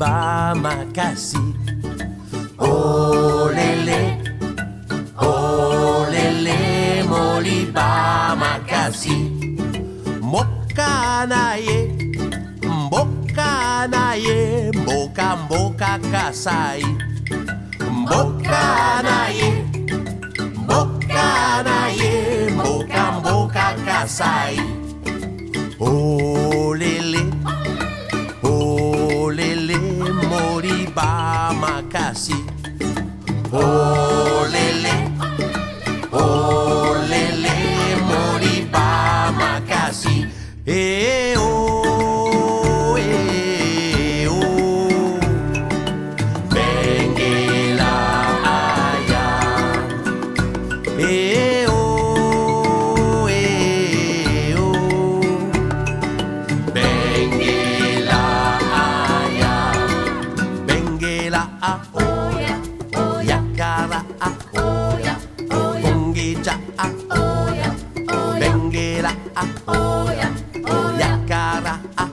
ba makasi. Olele, olele, moli ba makasi. Moka na ye, mboka na ye, mboka mboka kasai. Mboka na ye, mboka na ye, mboka mboka kasai. Olele, olele, moli ba makasi. Olele, olele, moli ba makasi. Eh oh, Benguela aya. Eh oh, Benguela aya. Benguela a oya, oya kara a oya, oya. Bongeja a oya, oya. Benguela a oya, oya kara a